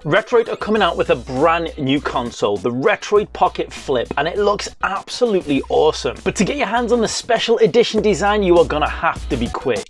Retroid are coming out with a brand new console, the Retroid Pocket Flip, and it looks absolutely awesome. But to get your hands on the special edition design, you are gonna have to be quick.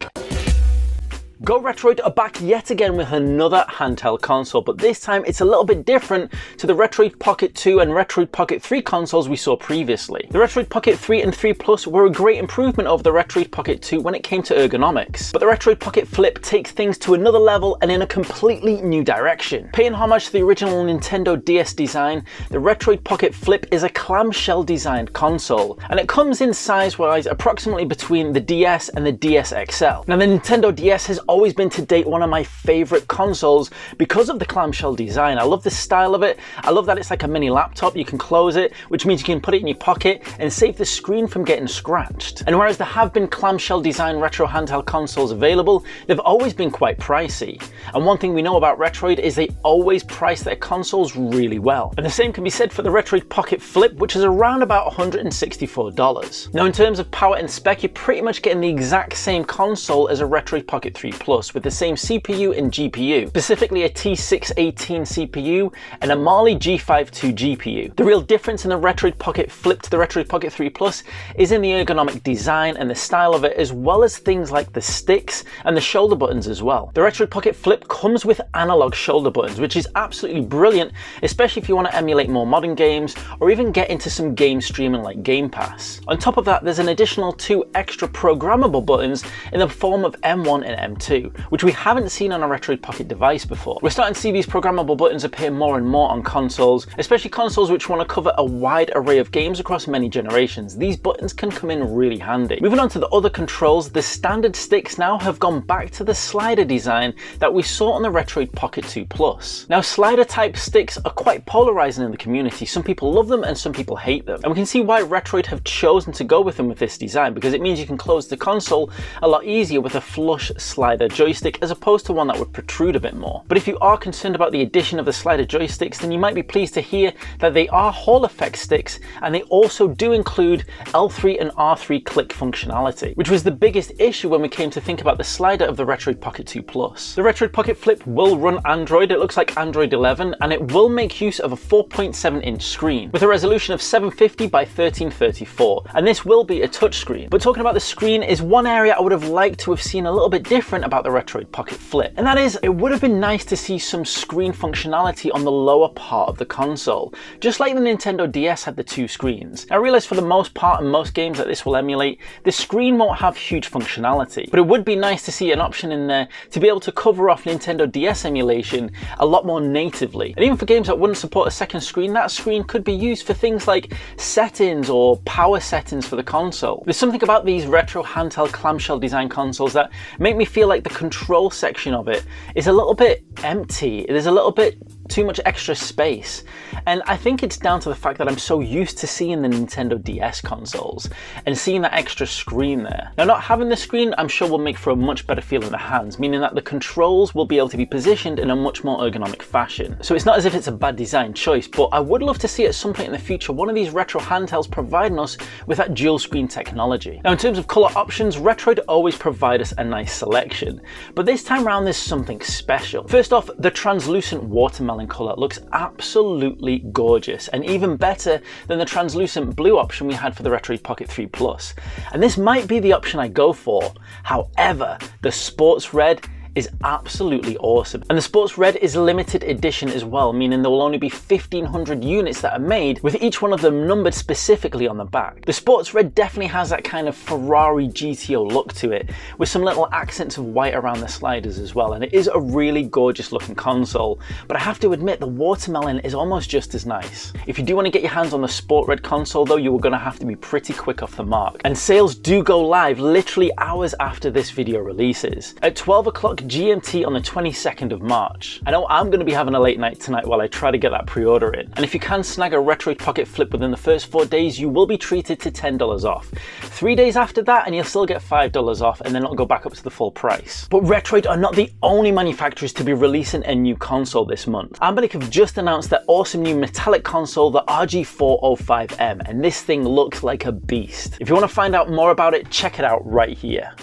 Go Retroid are back yet again with another handheld console, but this time it's a little bit different to the Retroid Pocket 2 and Retroid Pocket 3 consoles we saw previously. The Retroid Pocket 3 and 3 Plus were a great improvement over the Retroid Pocket 2 when it came to ergonomics, but the Retroid Pocket Flip takes things to another level and in a completely new direction. Paying homage to the original Nintendo DS design, the Retroid Pocket Flip is a clamshell designed console, and it comes in size-wise approximately between the DS and the DS XL. Now the Nintendo DS has always been to date one of my favorite consoles because of the clamshell design. I love the style of it. I love that it's like a mini laptop. You can close it, which means you can put it in your pocket and save the screen from getting scratched. And whereas there have been clamshell design retro handheld consoles available, they've always been quite pricey. And one thing we know about Retroid is they always price their consoles really well. And the same can be said for the Retroid Pocket Flip, which is around about $164. Now in terms of power and spec, you're pretty much getting the exact same console as a Retroid Pocket 3 Plus, with the same CPU and GPU, specifically a T618 CPU and a Mali G52 GPU. The real difference in the Retroid Pocket Flip to the Retroid Pocket 3 Plus is in the ergonomic design and the style of it, as well as things like the sticks and the shoulder buttons as well. The Retroid Pocket Flip comes with analog shoulder buttons, which is absolutely brilliant, especially if you want to emulate more modern games or even get into some game streaming like Game Pass. On top of that, there's an additional 2 extra programmable buttons in the form of M1 and M2, which we haven't seen on a Retroid Pocket device before. We're starting to see these programmable buttons appear more and more on consoles, especially consoles which want to cover a wide array of games across many generations. These buttons can come in really handy. Moving on to the other controls, the standard sticks now have gone back to the slider design that we saw on the Retroid Pocket 2 Plus. Now slider type sticks are quite polarizing in the community. Some people love them and some people hate them. And we can see why Retroid have chosen to go with them with this design, because it means you can close the console a lot easier with a flush slider joystick as opposed to one that would protrude a bit more. But if you are concerned about the addition of the slider joysticks, then you might be pleased to hear that they are Hall effect sticks, and they also do include L3 and R3 click functionality, which was the biggest issue when we came to think about the slider of the Retroid Pocket 2 Plus. The Retroid Pocket Flip will run Android, it looks like Android 11, and it will make use of a 4.7-inch screen with a resolution of 750 by 1334, and this will be a touchscreen. But talking about the screen is one area I would have liked to have seen a little bit different about the Retroid Pocket Flip, and that is, it would have been nice to see some screen functionality on the lower part of the console, just like the Nintendo DS had the 2 screens. I realize for the most part and most games that this will emulate, the screen won't have huge functionality, but it would be nice to see an option in there to be able to cover off Nintendo DS emulation a lot more natively. And even for games that wouldn't support a second screen, that screen could be used for things like settings or power settings for the console. There's something about these retro handheld clamshell design consoles that make me feel like the control section of it is a little bit empty. There's a little bit too much extra space, and I think it's down to the fact that I'm so used to seeing the Nintendo DS consoles and seeing that extra screen there. Now not having the screen I'm sure will make for a much better feel in the hands, meaning that the controls will be able to be positioned in a much more ergonomic fashion. So it's not as if it's a bad design choice, but I would love to see at some point in the future one of these retro handhelds providing us with that dual screen technology. Now in terms of colour options, Retroid always provide us a nice selection, but this time around there's something special. First off, the translucent watermelon colour looks absolutely gorgeous, and even better than the translucent blue option we had for the Retroid Pocket 3 Plus. And this might be the option I go for. However, the Sports Red is absolutely awesome, and the Sports Red is limited edition as well, meaning there will only be 1,500 units that are made, with each one of them numbered specifically on the back. The Sports Red definitely has that kind of Ferrari GTO look to it, with some little accents of white around the sliders as well, and it is a really gorgeous looking console, but I have to admit the watermelon is almost just as nice. If you do want to get your hands on the Sport Red console though, you are going to have to be pretty quick off the mark, and sales do go live literally hours after this video releases, at 12 o'clock GMT on the 22nd of March. I know I'm going to be having a late night tonight while I try to get that pre-order in, and if you can snag a Retroid Pocket Flip within the first 4 days, you will be treated to $10 off. 3 days after that and you'll still get $5 off, and then it'll go back up to the full price. But Retroid are not the only manufacturers to be releasing a new console this month. Anbernic have just announced their awesome new metallic console, the RG405M, and this thing looks like a beast. If you want to find out more about it, check it out right here.